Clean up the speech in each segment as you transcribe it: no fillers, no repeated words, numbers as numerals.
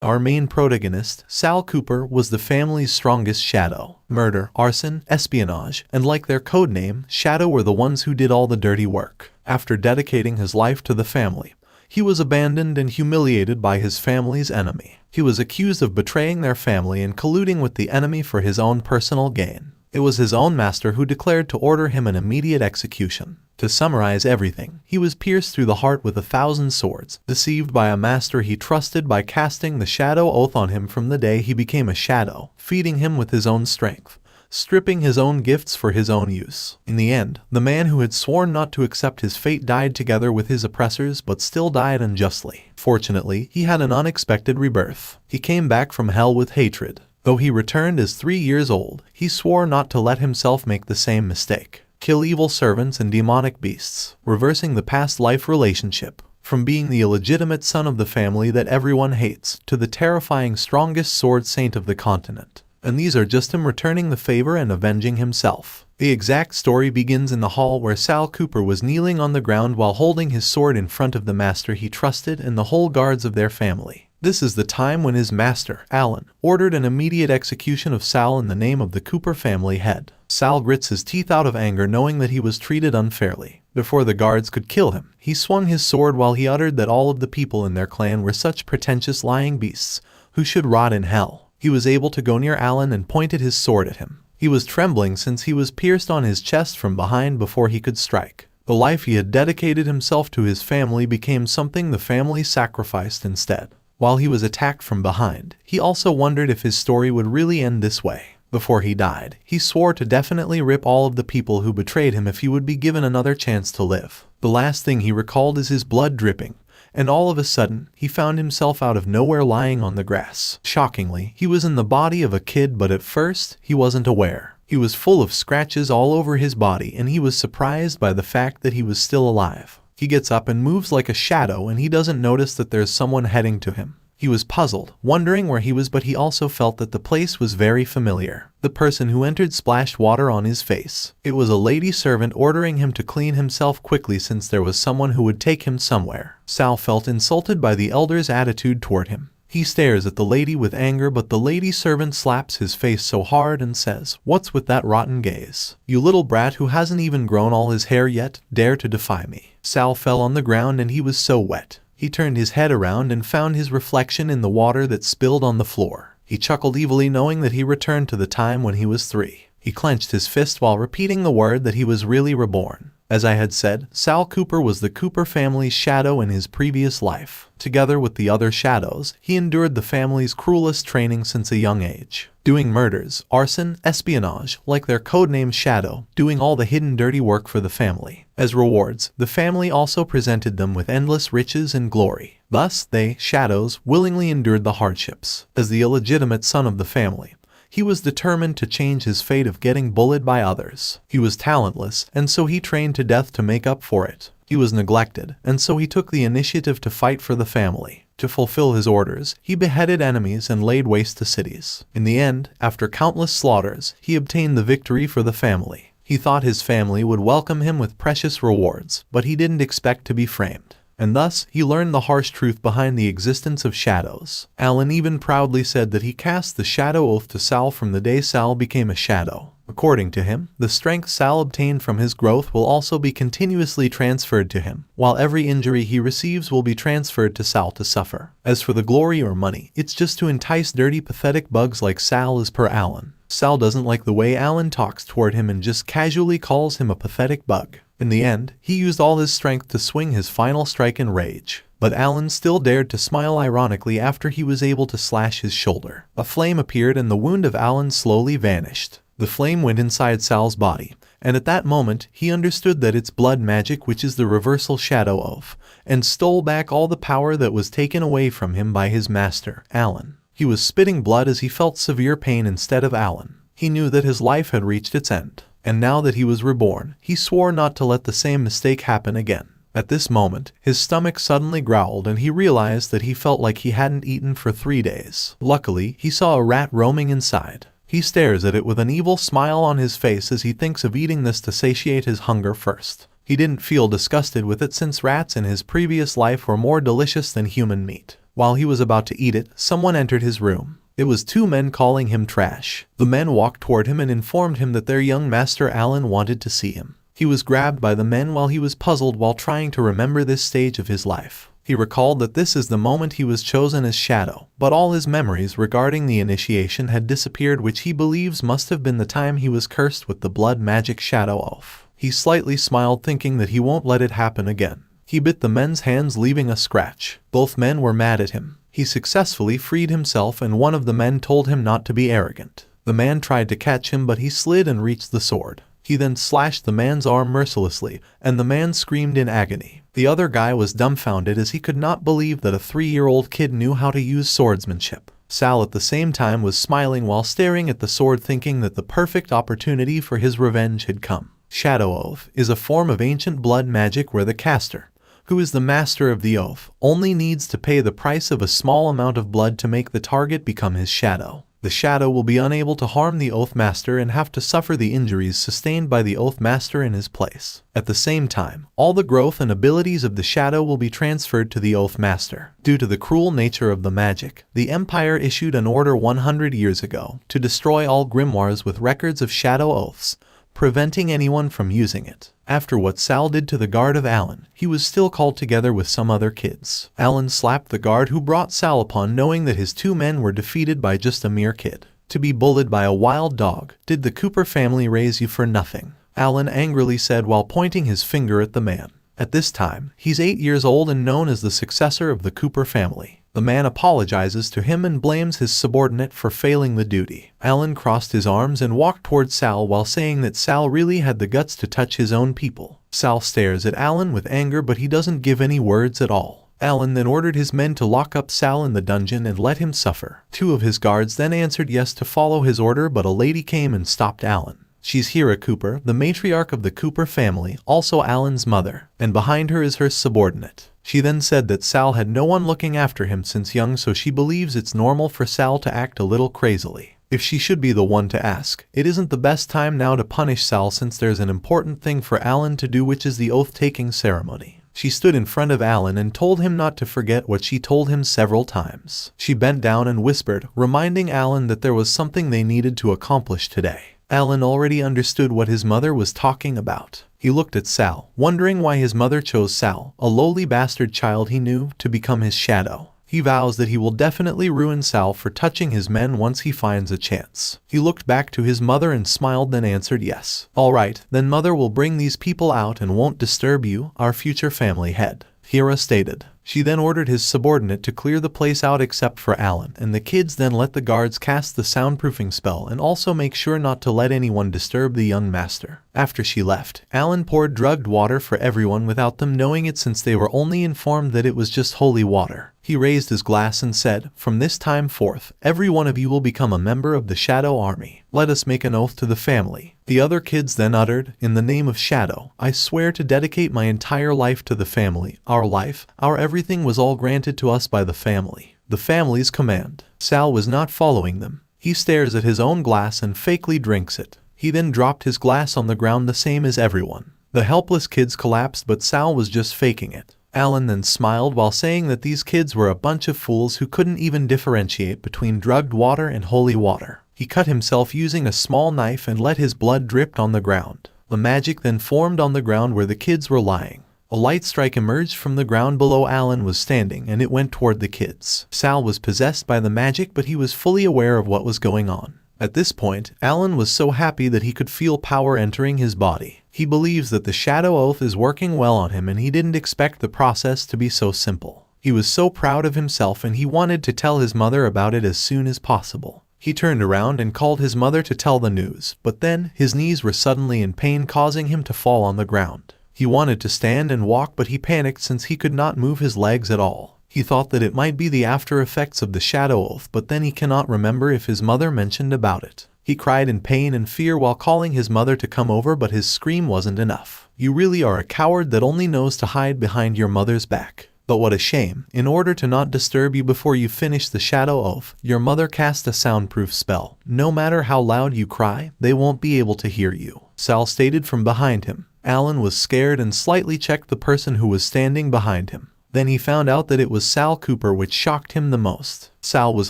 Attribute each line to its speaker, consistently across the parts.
Speaker 1: Our main protagonist, Sal Cooper, was the family's strongest shadow. Murder, arson, espionage, and like their codename, Shadow were the ones who did all the dirty work. After dedicating his life to the family, he was abandoned and humiliated by his family's enemy. He was accused of betraying their family and colluding with the enemy for his own personal gain. It was his own master who declared to order him an immediate execution. To summarize everything, he was pierced through the heart with 1,000 swords, deceived by a master he trusted by casting the shadow oath on him from the day he became a shadow, feeding him with his own strength, stripping his own gifts for his own use. In the end, the man who had sworn not to accept his fate died together with his oppressors but still died unjustly. Fortunately, he had an unexpected rebirth. He came back from hell with hatred. Though he returned as 3 years old, he swore not to let himself make the same mistake. Kill evil servants and demonic beasts, reversing the past life relationship. From being the illegitimate son of the family that everyone hates, to the terrifying strongest sword saint of the continent. And these are just him returning the favor and avenging himself. The exact story begins in the hall where Sal Cooper was kneeling on the ground while holding his sword in front of the master he trusted and the whole guards of their family. This is the time when his master, Alan, ordered an immediate execution of Sal in the name of the Cooper family head. Sal grits his teeth out of anger knowing that he was treated unfairly. Before the guards could kill him, he swung his sword while he uttered that all of the people in their clan were such pretentious lying beasts who should rot in hell. He was able to go near Alan and pointed his sword at him. He was trembling since he was pierced on his chest from behind before he could strike. The life he had dedicated himself to his family became something the family sacrificed instead. While he was attacked from behind, he also wondered if his story would really end this way. Before he died, he swore to definitely rip all of the people who betrayed him if he would be given another chance to live. The last thing he recalled is his blood dripping, and all of a sudden, he found himself out of nowhere lying on the grass. Shockingly, he was in the body of a kid, but at first, he wasn't aware. He was full of scratches all over his body and he was surprised by the fact that he was still alive. He gets up and moves like a shadow and he doesn't notice that there's someone heading to him. He was puzzled, wondering where he was, but he also felt that the place was very familiar. The person who entered splashed water on his face. It was a lady servant ordering him to clean himself quickly since there was someone who would take him somewhere. Sal felt insulted by the elder's attitude toward him. He stares at the lady with anger, but the lady servant slaps his face so hard and says, "What's with that rotten gaze? You little brat who hasn't even grown all his hair yet, dare to defy me." Sal fell on the ground and he was so wet. He turned his head around and found his reflection in the water that spilled on the floor. He chuckled evilly knowing that he returned to the time when he was 3. He clenched his fist while repeating the word that he was really reborn. As I had said, Sal Cooper was the Cooper family's shadow in his previous life. Together with the other shadows, he endured the family's cruelest training since a young age. Doing murders, arson, espionage, like their codename Shadow, doing all the hidden dirty work for the family. As rewards, the family also presented them with endless riches and glory. Thus, they, shadows, willingly endured the hardships. As the illegitimate son of the family, he was determined to change his fate of getting bullied by others. He was talentless, and so he trained to death to make up for it. He was neglected, and so he took the initiative to fight for the family. To fulfill his orders, he beheaded enemies and laid waste to cities. In the end, after countless slaughters, he obtained the victory for the family. He thought his family would welcome him with precious rewards, but he didn't expect to be framed. And thus, he learned the harsh truth behind the existence of shadows. Alan even proudly said that he cast the shadow oath to Sal from the day Sal became a shadow. According to him, the strength Sal obtained from his growth will also be continuously transferred to him, while every injury he receives will be transferred to Sal to suffer. As for the glory or money, it's just to entice dirty, pathetic bugs like Sal as per Alan. Sal doesn't like the way Alan talks toward him and just casually calls him a pathetic bug. In the end, he used all his strength to swing his final strike in rage. But Alan still dared to smile ironically after he was able to slash his shoulder. A flame appeared and the wound of Alan slowly vanished. The flame went inside Sal's body, and at that moment, he understood that it's blood magic, which is the reversal shadow oath, and stole back all the power that was taken away from him by his master, Alan. He was spitting blood as he felt severe pain instead of Alan. He knew that his life had reached its end. And now that he was reborn, he swore not to let the same mistake happen again. At this moment, his stomach suddenly growled and he realized that he felt like he hadn't eaten for 3 days. Luckily, he saw a rat roaming inside. He stares at it with an evil smile on his face as he thinks of eating this to satiate his hunger first. He didn't feel disgusted with it since rats in his previous life were more delicious than human meat. While he was about to eat it, someone entered his room. It was two men calling him trash. The men walked toward him and informed him that their young master Alan wanted to see him. He was grabbed by the men while he was puzzled while trying to remember this stage of his life. He recalled that this is the moment he was chosen as Shadow, but all his memories regarding the initiation had disappeared, which he believes must have been the time he was cursed with the blood magic Shadow Oath. He slightly smiled, thinking that he won't let it happen again. He bit the men's hands, leaving a scratch. Both men were mad at him. He successfully freed himself, and one of the men told him not to be arrogant. The man tried to catch him, but he slid and reached the sword. He then slashed the man's arm mercilessly, and the man screamed in agony. The other guy was dumbfounded as he could not believe that a 3-year-old kid knew how to use swordsmanship. Sal at the same time was smiling while staring at the sword, thinking that the perfect opportunity for his revenge had come. Shadow Oath is a form of ancient blood magic where the caster, who is the master of the oath, only needs to pay the price of a small amount of blood to make the target become his shadow. The shadow will be unable to harm the oath master and have to suffer the injuries sustained by the oath master in his place. At the same time, all the growth and abilities of the shadow will be transferred to the oath master. Due to the cruel nature of the magic, the Empire issued an order 100 years ago to destroy all grimoires with records of shadow oaths, preventing anyone from using it. After what Sal did to the guard of Alan, he was still called together with some other kids. Alan slapped the guard who brought Sal upon knowing that his two men were defeated by just a mere kid. To be bullied by a wild dog. Did the Cooper family raise you for nothing? Alan angrily said while pointing his finger at the man. At this time, he's 8 years old and known as the successor of the Cooper family. The man apologizes to him and blames his subordinate for failing the duty. Alan crossed his arms and walked towards Sal while saying that Sal really had the guts to touch his own people. Sal stares at Alan with anger, but he doesn't give any words at all. Alan then ordered his men to lock up Sal in the dungeon and let him suffer. 2 of his guards then answered yes to follow his order, but a lady came and stopped Alan. She's Hira Cooper, the matriarch of the Cooper family, also Alan's mother, and behind her is her subordinate. She then said that Sal had no one looking after him since young, so she believes it's normal for Sal to act a little crazily. If she should be the one to ask, it isn't the best time now to punish Sal since there's an important thing for Alan to do, which is the oath-taking ceremony. She stood in front of Alan and told him not to forget what she told him several times. She bent down and whispered, reminding Alan that there was something they needed to accomplish today. Alan already understood what his mother was talking about. He looked at Sal, wondering why his mother chose Sal, a lowly bastard child he knew, to become his shadow. He vows that he will definitely ruin Sal for touching his men once he finds a chance. He looked back to his mother and smiled, then answered yes. All right, then mother will bring these people out and won't disturb you, our future family head, Hira stated. She then ordered his subordinate to clear the place out except for Alan, and the kids then let the guards cast the soundproofing spell and also make sure not to let anyone disturb the young master. After she left, Alan poured drugged water for everyone without them knowing it, since they were only informed that it was just holy water. He raised his glass and said, from this time forth, every one of you will become a member of the Shadow Army. Let us make an oath to the family. The other kids then uttered, in the name of Shadow, I swear to dedicate my entire life to the family. Our life, our everything was all granted to us by the family. The family's command. Sal was not following them. He stares at his own glass and fakely drinks it. He then dropped his glass on the ground the same as everyone. The helpless kids collapsed, but Sal was just faking it. Alan then smiled while saying that these kids were a bunch of fools who couldn't even differentiate between drugged water and holy water. He cut himself using a small knife and let his blood drip on the ground. The magic then formed on the ground where the kids were lying. A light strike emerged from the ground below Alan was standing, and it went toward the kids. Sal was possessed by the magic, but he was fully aware of what was going on. At this point, Alan was so happy that he could feel power entering his body. He believes that the Shadow Oath is working well on him, and he didn't expect the process to be so simple. He was so proud of himself and he wanted to tell his mother about it as soon as possible. He turned around and called his mother to tell the news, but then his knees were suddenly in pain, causing him to fall on the ground. He wanted to stand and walk, but he panicked since he could not move his legs at all. He thought that it might be the after effects of the Shadow Oath, but then he cannot remember if his mother mentioned about it. He cried in pain and fear while calling his mother to come over, but his scream wasn't enough. You really are a coward that only knows to hide behind your mother's back. But what a shame. In order to not disturb you before you finish the Shadow Oath, your mother cast a soundproof spell. No matter how loud you cry, they won't be able to hear you, Sal stated from behind him. Alan was scared and slightly checked the person who was standing behind him. Then he found out that it was Sal Cooper, which shocked him the most. Sal was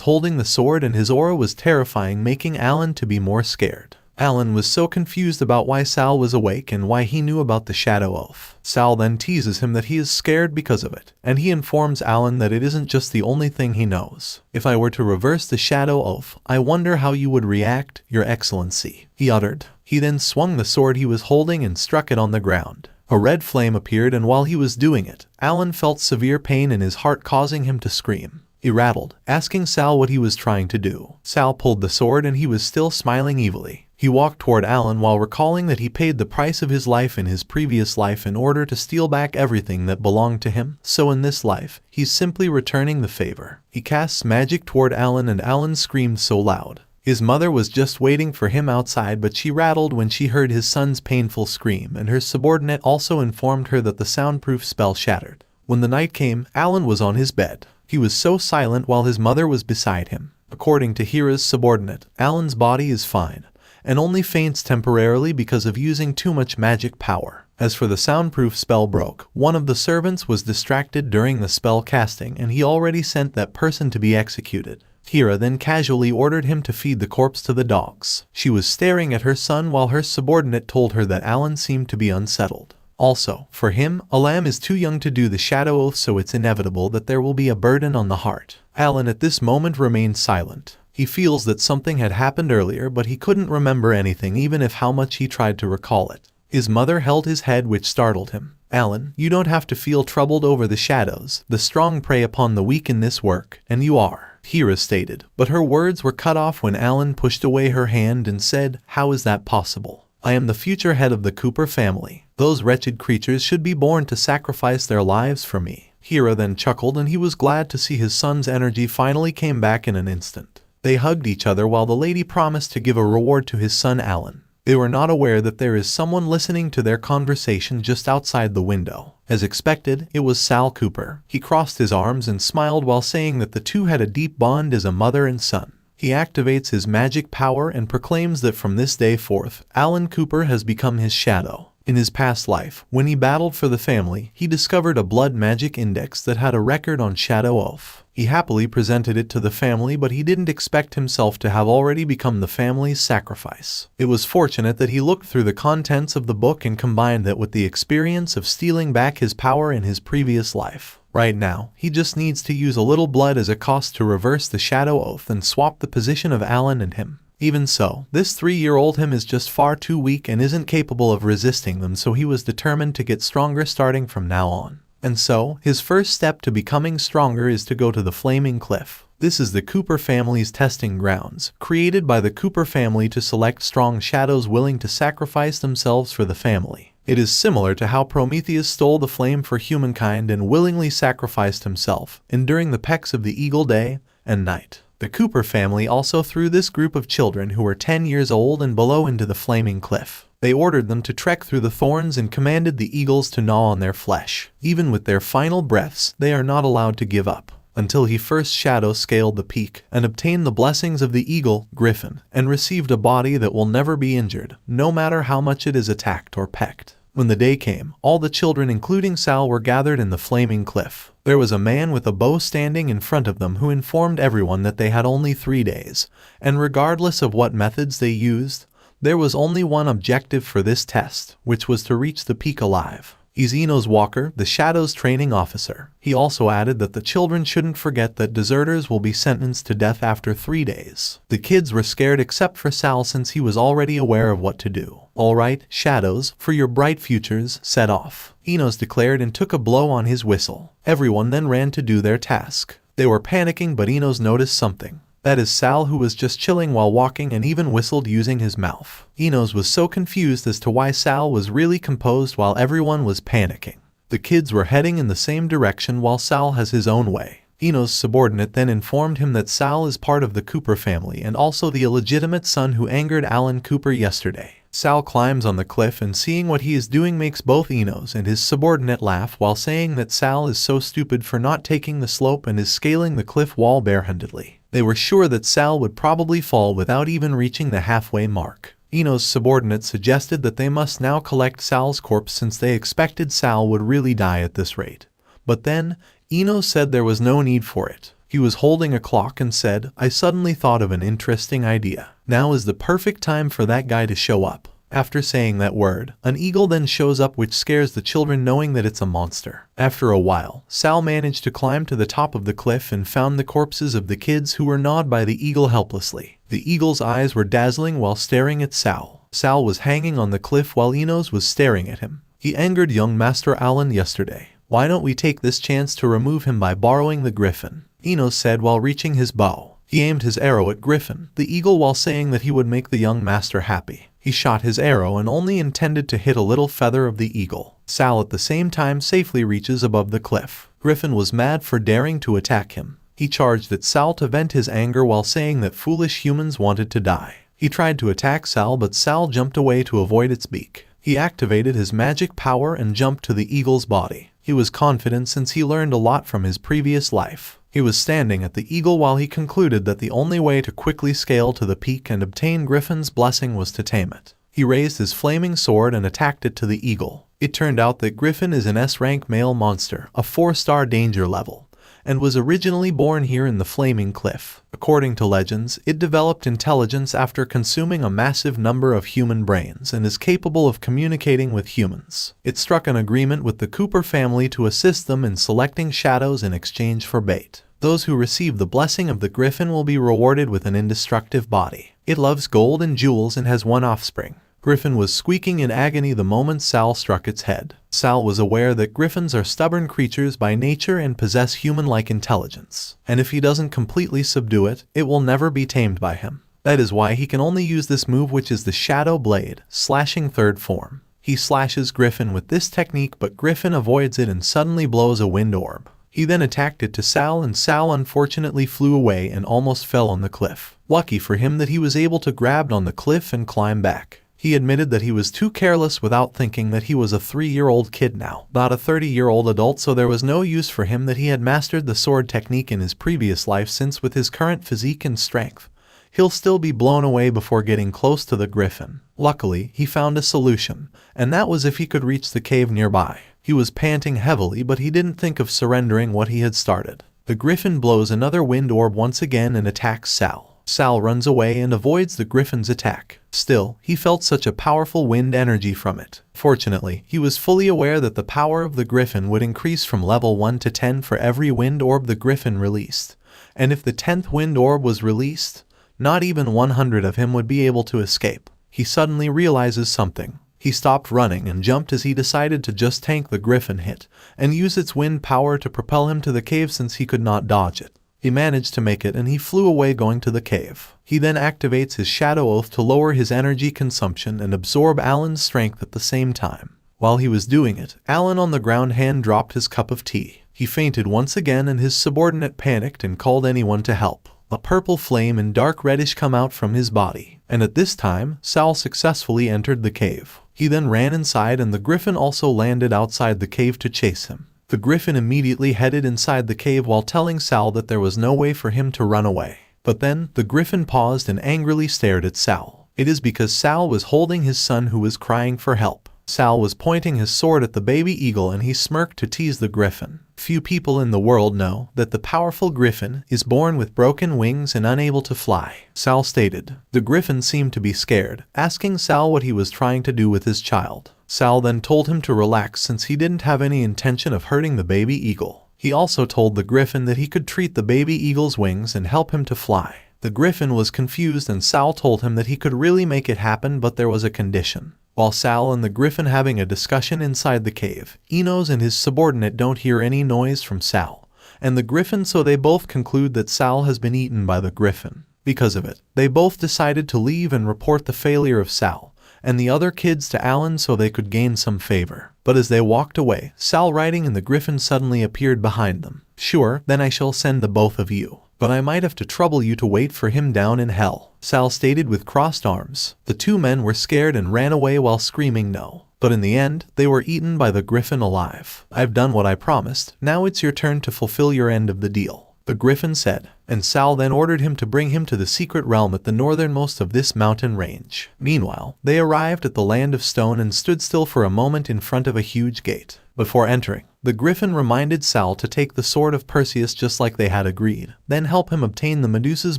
Speaker 1: holding the sword and his aura was terrifying, making Alan to be more scared. Alan was so confused about why Sal was awake and why he knew about the shadow oath. Sal then teases him that he is scared because of it, and he informs Alan that it isn't just the only thing he knows. "If I were to reverse the shadow oath, I wonder how you would react, Your Excellency," he uttered. He then swung the sword he was holding and struck it on the ground. A red flame appeared, and while he was doing it, Alan felt severe pain in his heart, causing him to scream. He rattled, asking Sal what he was trying to do. Sal pulled the sword and he was still smiling evilly. He walked toward Alan while recalling that he paid the price of his life in his previous life in order to steal back everything that belonged to him, so in this life, he's simply returning the favor. He casts magic toward Alan and Alan screamed so loud. His mother was just waiting for him outside, but she rattled when she heard his son's painful scream, and her subordinate also informed her that the soundproof spell shattered. When the night came, Alan was on his bed. He was so silent while his mother was beside him. According to Hira's subordinate, Alan's body is fine, and only faints temporarily because of using too much magic power. As for the soundproof spell broke, one of the servants was distracted during the spell casting and he already sent that person to be executed. Hira then casually ordered him to feed the corpse to the dogs. She was staring at her son while her subordinate told her that Alan seemed to be unsettled. Also, for him, Alam is too young to do the shadow oath, so it's inevitable that there will be a burden on the heart. Alan at this moment remained silent. He feels that something had happened earlier, but he couldn't remember anything even if how much he tried to recall it. His mother held his head, which startled him. "Alan, you don't have to feel troubled over the shadows. The strong prey upon the weak in this work, and you are," Hira stated. But her words were cut off when Alan pushed away her hand and said, "How is that possible? I am the future head of the Cooper family. Those wretched creatures should be born to sacrifice their lives for me." Hira then chuckled and he was glad to see his son's energy finally came back in an instant. They hugged each other while the lady promised to give a reward to his son Alan. They were not aware that there is someone listening to their conversation just outside the window. As expected, it was Sal Cooper. He crossed his arms and smiled while saying that the two had a deep bond as a mother and son. He activates his magic power and proclaims that from this day forth, Alan Cooper has become his shadow. In his past life, when he battled for the family, he discovered a blood magic index that had a record on shadow oath. He happily presented it to the family, but he didn't expect himself to have already become the family's sacrifice. It was fortunate that he looked through the contents of the book and combined that with the experience of stealing back his power in his previous life. Right now, he just needs to use a little blood as a cost to reverse the shadow oath and swap the position of Alan and him. Even so, this 3-year-old him is just far too weak and isn't capable of resisting them, so he was determined to get stronger starting from now on. And so, his first step to becoming stronger is to go to the Flaming Cliff. This is the Cooper family's testing grounds, created by the Cooper family to select strong shadows willing to sacrifice themselves for the family. It is similar to how Prometheus stole the flame for humankind and willingly sacrificed himself, enduring the pecks of the eagle day and night. The Cooper family also threw this group of children who were 10 years old and below into the Flaming Cliff. They ordered them to trek through the thorns and commanded the eagles to gnaw on their flesh. Even with their final breaths, they are not allowed to give up until he first shadow scaled the peak and obtained the blessings of the eagle, Griffin, and received a body that will never be injured, no matter how much it is attacked or pecked. When the day came, all the children including Sal were gathered in the Flaming Cliff. There was a man with a bow standing in front of them who informed everyone that they had only 3 days, and regardless of what methods they used, there was only one objective for this test, which was to reach the peak alive. He's Enos Walker, the Shadow's training officer. He also added that the children shouldn't forget that deserters will be sentenced to death after 3 days. The kids were scared except for Sal, since he was already aware of what to do. "Alright, Shadows, for your bright futures, set off," Enos declared and took a blow on his whistle. Everyone then ran to do their task. They were panicking, but Enos noticed something. That is Sal, who was just chilling while walking and even whistled using his mouth. Enos was so confused as to why Sal was really composed while everyone was panicking. The kids were heading in the same direction while Sal has his own way. Enos' subordinate then informed him that Sal is part of the Cooper family and also the illegitimate son who angered Alan Cooper yesterday. Sal climbs on the cliff and seeing what he is doing makes both Enos and his subordinate laugh while saying that Sal is so stupid for not taking the slope and is scaling the cliff wall barehandedly. They were sure that Sal would probably fall without even reaching the halfway mark. Enos' subordinate suggested that they must now collect Sal's corpse since they expected Sal would really die at this rate. But then, Ino said there was no need for it. He was holding a clock and said, "I suddenly thought of an interesting idea. Now is the perfect time for that guy to show up." After saying that word, an eagle then shows up which scares the children knowing that it's a monster. After a while, Sal managed to climb to the top of the cliff and found the corpses of the kids who were gnawed by the eagle helplessly. The eagle's eyes were dazzling while staring at Sal. Sal was hanging on the cliff while Ino's was staring at him. He angered young Master Alan yesterday. "Why don't we take this chance to remove him by borrowing the griffin?" Ino said while reaching his bow. He aimed his arrow at Griffin, the eagle, while saying that he would make the young master happy. He shot his arrow and only intended to hit a little feather of the eagle. Sal at the same time safely reaches above the cliff. Griffin was mad for daring to attack him. He charged at Sal to vent his anger while saying that foolish humans wanted to die. He tried to attack Sal, but Sal jumped away to avoid its beak. He activated his magic power and jumped to the eagle's body. He was confident since he learned a lot from his previous life. He was standing at the eagle while he concluded that the only way to quickly scale to the peak and obtain Griffin's blessing was to tame it. He raised his flaming sword and attacked it to the eagle. It turned out that Griffin is an S-rank male monster, a 4-star danger level, and was originally born here in the Flaming Cliff. According to legends, it developed intelligence after consuming a massive number of human brains and is capable of communicating with humans. It struck an agreement with the Cooper family to assist them in selecting shadows in exchange for bait. Those who receive the blessing of the griffin will be rewarded with an indestructible body. It loves gold and jewels and has one offspring. Griffin was squeaking in agony the moment Sal struck its head. Sal was aware that griffins are stubborn creatures by nature and possess human-like intelligence, and if he doesn't completely subdue it, it will never be tamed by him. That is why he can only use this move, which is the Shadow Blade, slashing third form. He slashes Griffin with this technique, but Griffin avoids it and suddenly blows a wind orb. He then attacked it to Sal, and Sal unfortunately flew away and almost fell on the cliff. Lucky for him that he was able to grab on the cliff and climb back. He admitted that he was too careless without thinking that he was a 3-year-old kid now, not a 30-year-old adult, so there was no use for him that he had mastered the sword technique in his previous life, since with his current physique and strength, he'll still be blown away before getting close to the griffin. Luckily, he found a solution, and that was if he could reach the cave nearby. He was panting heavily, but he didn't think of surrendering what he had started. The griffin blows another wind orb once again and attacks Sal. Sal runs away and avoids the griffin's attack. Still, he felt such a powerful wind energy from it. Fortunately, he was fully aware that the power of the griffin would increase from level 1 to 10 for every wind orb the griffin released. And if the 10th wind orb was released, not even 100 of him would be able to escape. He suddenly realizes something. He stopped running and jumped as he decided to just tank the griffin hit and use its wind power to propel him to the cave since he could not dodge it. He managed to make it and he flew away going to the cave. He then activates his Shadow Oath to lower his energy consumption and absorb Alan's strength at the same time. While he was doing it, Alan on the ground hand dropped his cup of tea. He fainted once again and his subordinate panicked and called anyone to help. A purple flame and dark reddish come out from his body, and at this time, Sal successfully entered the cave. He then ran inside and the griffin also landed outside the cave to chase him. The griffin immediately headed inside the cave while telling Sal that there was no way for him to run away. But then, the griffin paused and angrily stared at Sal. It is because Sal was holding his son who was crying for help. Sal was pointing his sword at the baby eagle and he smirked to tease the griffin. Few people in the world know that the powerful griffin is born with broken wings and unable to fly, Sal stated. The griffin seemed to be scared, asking Sal what he was trying to do with his child. Sal then told him to relax since he didn't have any intention of hurting the baby eagle. He also told the griffin that he could treat the baby eagle's wings and help him to fly. The griffin was confused and Sal told him that he could really make it happen, but there was a condition. While Sal and the griffin having a discussion inside the cave, Enos and his subordinate don't hear any noise from Sal and the griffin, so they both conclude that Sal has been eaten by the griffin. Because of it, they both decided to leave and report the failure of Sal and the other kids to Alan so they could gain some favor. But as they walked away, Sal riding in the griffin suddenly appeared behind them. "Sure, then I shall send the both of you. But I might have to trouble you to wait for him down in hell," Sal stated with crossed arms. The two men were scared and ran away while screaming no. But in the end, they were eaten by the griffin alive. "I've done what I promised. Now it's your turn to fulfill your end of the deal," the griffin said, and Sal then ordered him to bring him to the secret realm at the northernmost of this mountain range. Meanwhile, they arrived at the land of stone and stood still for a moment in front of a huge gate. Before entering, The griffin reminded Sal to take the sword of Perseus just like they had agreed, then help him obtain the Medusa's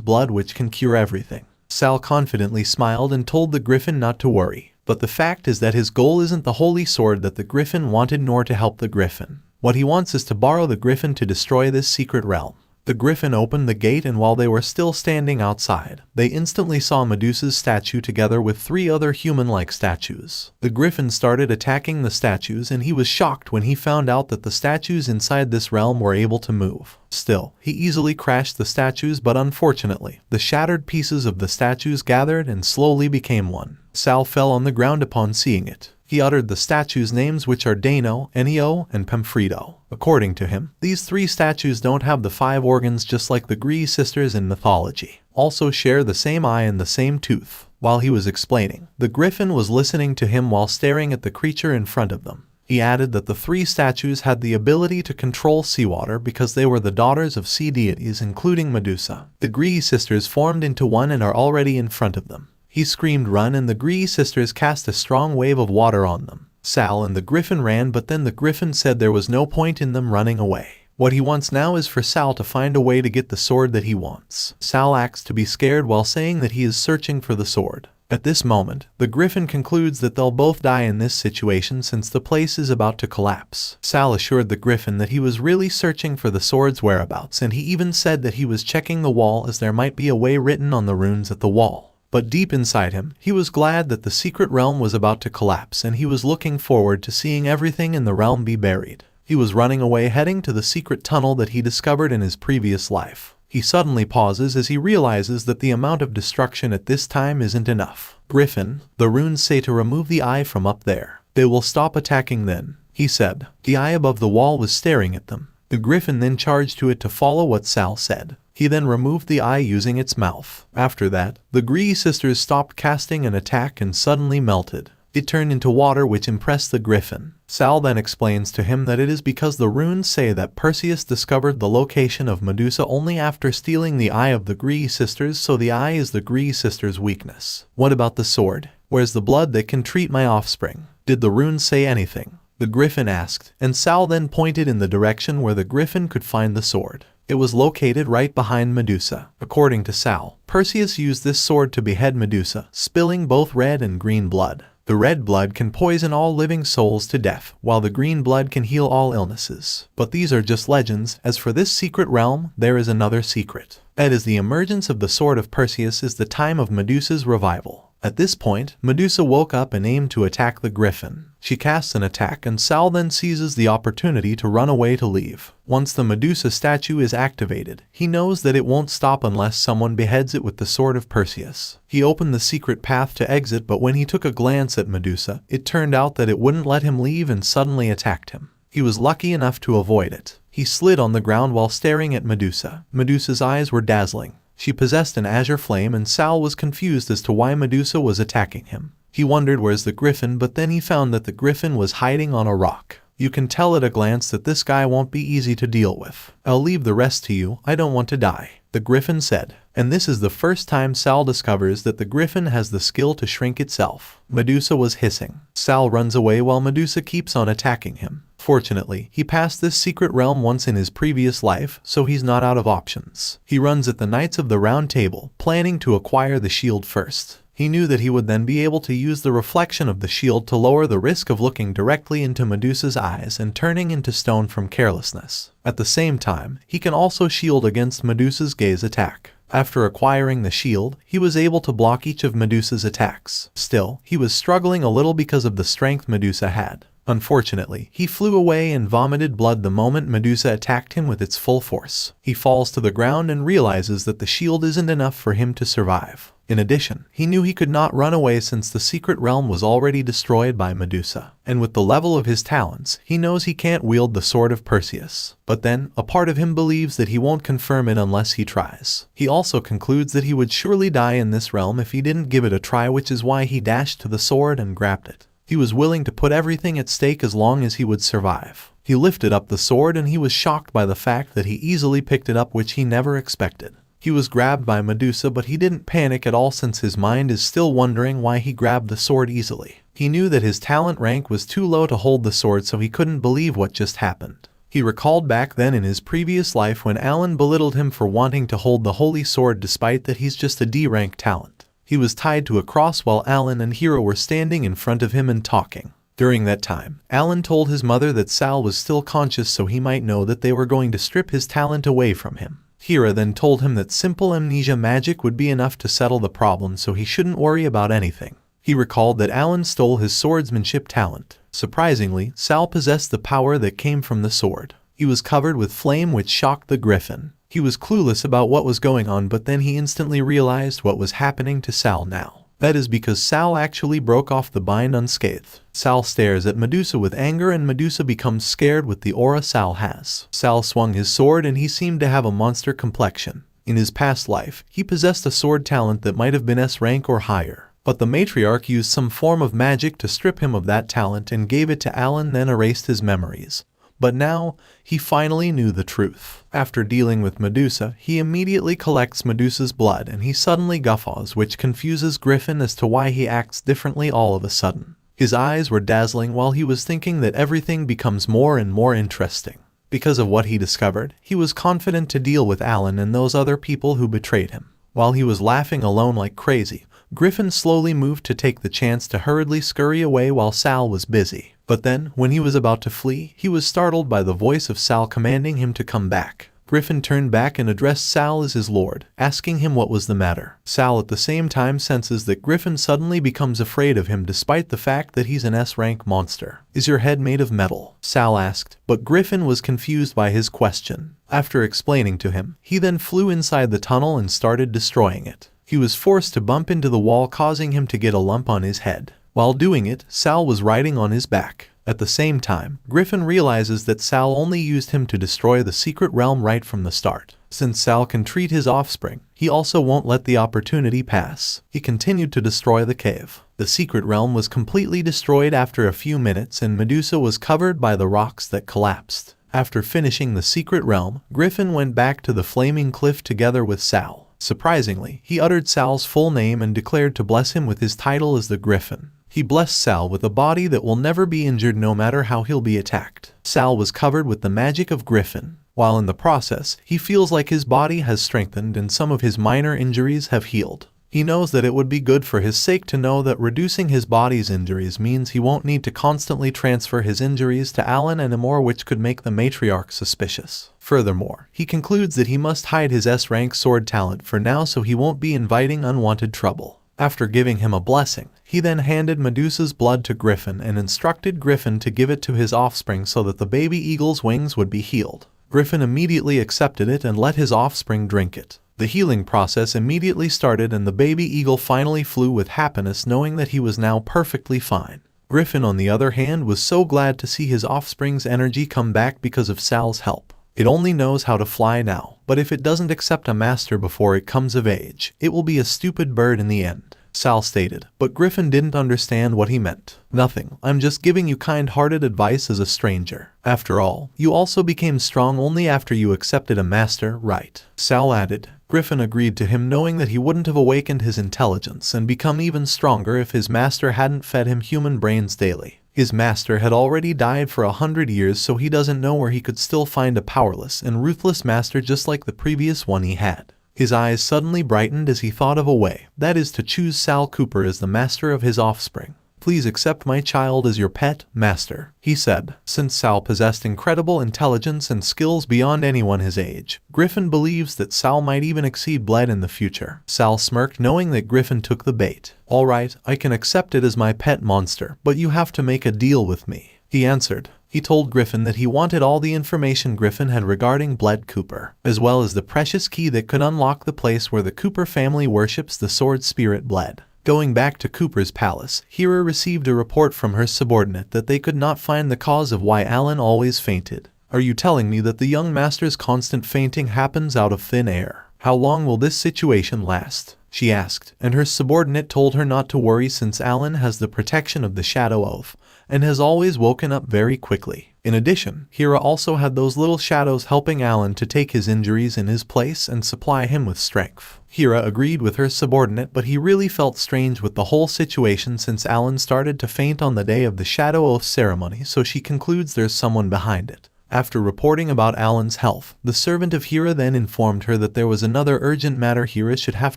Speaker 1: blood which can cure everything. Sal confidently smiled and told the griffin not to worry, but the fact is that his goal isn't the holy sword that the griffin wanted nor to help the griffin. What he wants is to borrow the griffin to destroy this secret realm. The griffin opened the gate, and while they were still standing outside, they instantly saw Medusa's statue together with 3 other human-like statues. The griffin started attacking the statues, and he was shocked when he found out that the statues inside this realm were able to move. Still, he easily crashed the statues, but unfortunately, the shattered pieces of the statues gathered and slowly became one. Sal fell on the ground upon seeing it. He uttered the statues' names, which are Dano, Enio, and Pamphredo. According to him, these 3 statues don't have the 5 organs just like the Gree sisters in mythology, also share the same eye and the same tooth. While he was explaining, the griffin was listening to him while staring at the creature in front of them. He added that the 3 statues had the ability to control seawater because they were the daughters of sea deities, including Medusa. The Gree sisters formed into one and are already in front of them. He screamed run, and the Gree sisters cast a strong wave of water on them. Sal and the griffin ran, but then the griffin said there was no point in them running away. What he wants now is for Sal to find a way to get the sword that he wants. Sal acts to be scared while saying that he is searching for the sword. At this moment, the griffin concludes that they'll both die in this situation since the place is about to collapse. Sal assured the griffin that he was really searching for the sword's whereabouts, and he even said that he was checking the wall as there might be a way written on the runes at the wall. But deep inside him, he was glad that the secret realm was about to collapse, and he was looking forward to seeing everything in the realm be buried. He was running away, heading to the secret tunnel that he discovered in his previous life. He suddenly pauses as he realizes that the amount of destruction at this time isn't enough. Griffin, the runes say to remove the eye from up there. They will stop attacking then, he said. The eye above the wall was staring at them. The griffin then charged to it to follow what Sal said. He then removed the eye using its mouth. After that, the Gree sisters stopped casting an attack and suddenly melted. It turned into water, which impressed the griffin. Sal then explains to him that it is because the runes say that Perseus discovered the location of Medusa only after stealing the eye of the Gree sisters, so the eye is the Gree sisters' weakness. What about the sword? Where's the blood that can treat my offspring? Did the runes say anything? The griffin asked, and Sal then pointed in the direction where the griffin could find the sword. It was located right behind Medusa. According to Sal, Perseus used this sword to behead Medusa, spilling both red and green blood. The red blood can poison all living souls to death, while the green blood can heal all illnesses. But these are just legends. As for this secret realm, there is another secret. That is, the emergence of the sword of Perseus is the time of Medusa's revival. At this point, Medusa woke up and aimed to attack the griffin. She casts an attack, and Sal then seizes the opportunity to run away to leave. Once the Medusa statue is activated, he knows that it won't stop unless someone beheads it with the sword of Perseus. He opened the secret path to exit, but when he took a glance at Medusa, it turned out that it wouldn't let him leave and suddenly attacked him. He was lucky enough to avoid it. He slid on the ground while staring at Medusa. Medusa's eyes were dazzling. She possessed an azure flame, and Sal was confused as to why Medusa was attacking him. He wondered where's the griffin, but then he found that the griffin was hiding on a rock. You can tell at a glance that this guy won't be easy to deal with. I'll leave the rest to you, I don't want to die, the griffin said. And this is the first time Sal discovers that the griffin has the skill to shrink itself. Medusa was hissing. Sal runs away while Medusa keeps on attacking him. Fortunately, he passed this secret realm once in his previous life, so he's not out of options. He runs at the Knights of the Round Table, planning to acquire the shield first. He knew that he would then be able to use the reflection of the shield to lower the risk of looking directly into Medusa's eyes and turning into stone from carelessness. At the same time, he can also shield against Medusa's gaze attack. After acquiring the shield, he was able to block each of Medusa's attacks. Still, he was struggling a little because of the strength Medusa had. Unfortunately, he flew away and vomited blood the moment Medusa attacked him with its full force. He falls to the ground and realizes that the shield isn't enough for him to survive. In addition, he knew he could not run away since the secret realm was already destroyed by Medusa. And with the level of his talents, he knows he can't wield the sword of Perseus. But then, a part of him believes that he won't confirm it unless he tries. He also concludes that he would surely die in this realm if he didn't give it a try, which is why he dashed to the sword and grabbed it. He was willing to put everything at stake as long as he would survive. He lifted up the sword and he was shocked by the fact that he easily picked it up, which he never expected. He was grabbed by Medusa, but he didn't panic at all since his mind is still wondering why he grabbed the sword easily. He knew that his talent rank was too low to hold the sword, so he couldn't believe what just happened. He recalled back then in his previous life when Alan belittled him for wanting to hold the holy sword despite that he's just a D-rank talent. He was tied to a cross while Alan and Hira were standing in front of him and talking. During that time, Alan told his mother that Sal was still conscious so he might know that they were going to strip his talent away from him. Hira then told him that simple amnesia magic would be enough to settle the problem, so he shouldn't worry about anything. He recalled that Alan stole his swordsmanship talent. Surprisingly, Sal possessed the power that came from the sword. He was covered with flame, which shocked the griffin. He was clueless about what was going on, but then he instantly realized what was happening to Sal now. That is because Sal actually broke off the bind unscathed. Sal stares at Medusa with anger and Medusa becomes scared with the aura Sal has. Sal swung his sword and he seemed to have a monster complexion. In his past life, he possessed a sword talent that might have been S rank or higher. But the matriarch used some form of magic to strip him of that talent and gave it to Alan, then erased his memories. But now, he finally knew the truth. After dealing with Medusa, he immediately collects Medusa's blood and he suddenly guffaws, which confuses Griffin as to why he acts differently all of a sudden. His eyes were dazzling while he was thinking that everything becomes more and more interesting. Because of what he discovered, he was confident to deal with Alan and those other people who betrayed him. While he was laughing alone like crazy, Griffin slowly moved to take the chance to hurriedly scurry away while Sal was busy. But then, when he was about to flee, he was startled by the voice of Sal commanding him to come back. Griffin turned back and addressed Sal as his lord, asking him what was the matter. Sal at the same time senses that Griffin suddenly becomes afraid of him despite the fact that he's an S-rank monster. "Is your head made of metal?" Sal asked, but Griffin was confused by his question. After explaining to him, he then flew inside the tunnel and started destroying it. He was forced to bump into the wall, causing him to get a lump on his head. While doing it, Sal was riding on his back. At the same time, Griffin realizes that Sal only used him to destroy the secret realm right from the start. Since Sal can treat his offspring, he also won't let the opportunity pass. He continued to destroy the cave. The secret realm was completely destroyed after a few minutes and Medusa was covered by the rocks that collapsed. After finishing the secret realm, Griffin went back to the flaming cliff together with Sal. Surprisingly, he uttered Sal's full name and declared to bless him with his title as the Griffin. He blessed Sal with a body that will never be injured no matter how he'll be attacked. Sal was covered with the magic of Griffin. While in the process, he feels like his body has strengthened and some of his minor injuries have healed. He knows that it would be good for his sake to know that reducing his body's injuries means he won't need to constantly transfer his injuries to Alan anymore, which could make the matriarch suspicious. Furthermore, he concludes that he must hide his S-rank sword talent for now so he won't be inviting unwanted trouble. After giving him a blessing, he then handed Medusa's blood to Griffin and instructed Griffin to give it to his offspring so that the baby eagle's wings would be healed. Griffin immediately accepted it and let his offspring drink it. The healing process immediately started and the baby eagle finally flew with happiness knowing that he was now perfectly fine. Griffin, on the other hand, was so glad to see his offspring's energy come back because of Sal's help. It only knows how to fly now, but if it doesn't accept a master before it comes of age, it will be a stupid bird in the end, Sal stated, but Griffin didn't understand what he meant. "Nothing, I'm just giving you kind-hearted advice as a stranger. After all, you also became strong only after you accepted a master, right?" Sal added. Griffin agreed to him, knowing that he wouldn't have awakened his intelligence and become even stronger if his master hadn't fed him human brains daily. His master had already died for 100 years, so he doesn't know where he could still find a powerless and ruthless master just like the previous one he had. His eyes suddenly brightened as he thought of a way, that is to choose Sal Cooper as the master of his offspring. "Please accept my child as your pet, master," he said. Since Sal possessed incredible intelligence and skills beyond anyone his age, Griffin believes that Sal might even exceed Bled in the future. Sal smirked, knowing that Griffin took the bait. "All right, I can accept it as my pet monster, but you have to make a deal with me," he answered. He told Griffin that he wanted all the information Griffin had regarding Bled Cooper, as well as the precious key that could unlock the place where the Cooper family worships the sword spirit Bled. Going back to Cooper's palace, Hira received a report from her subordinate that they could not find the cause of why Alan always fainted. "Are you telling me that the young master's constant fainting happens out of thin air? How long will this situation last?" she asked, and her subordinate told her not to worry since Alan has the protection of the Shadow Oath and has always woken up very quickly. In addition, Hira also had those little shadows helping Alan to take his injuries in his place and supply him with strength. Hira agreed with her subordinate, but he really felt strange with the whole situation since Alan started to faint on the day of the Shadow Oath ceremony, so she concludes there's someone behind it. After reporting about Alan's health, the servant of Hira then informed her that there was another urgent matter Hira should have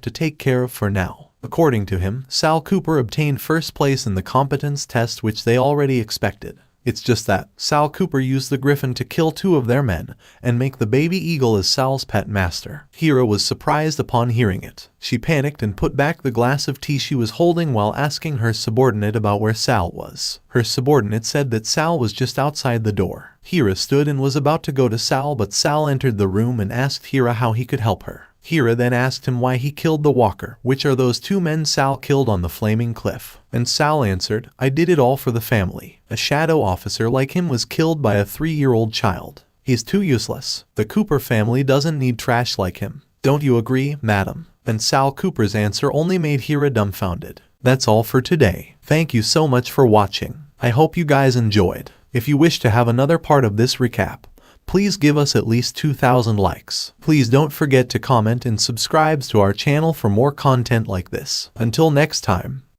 Speaker 1: to take care of for now. According to him, Sal Cooper obtained first place in the competence test, which they already expected. It's just that Sal Cooper used the griffin to kill 2 of their men and make the baby eagle as Sal's pet master. Hira was surprised upon hearing it. She panicked and put back the glass of tea she was holding while asking her subordinate about where Sal was. Her subordinate said that Sal was just outside the door. Hira stood and was about to go to Sal, but Sal entered the room and asked Hira how he could help her. Hira then asked him why he killed the walker, which are those 2 men Sal killed on the flaming cliff. And Sal answered, "I did it all for the family. A shadow officer like him was killed by a 3-year-old child. He's too useless. The Cooper family doesn't need trash like him. Don't you agree, madam?" And Sal Cooper's answer only made Hira dumbfounded. That's all for today. Thank you so much for watching. I hope you guys enjoyed. If you wish to have another part of this recap, please give us at least 2,000 likes. Please don't forget to comment and subscribe to our channel for more content like this. Until next time.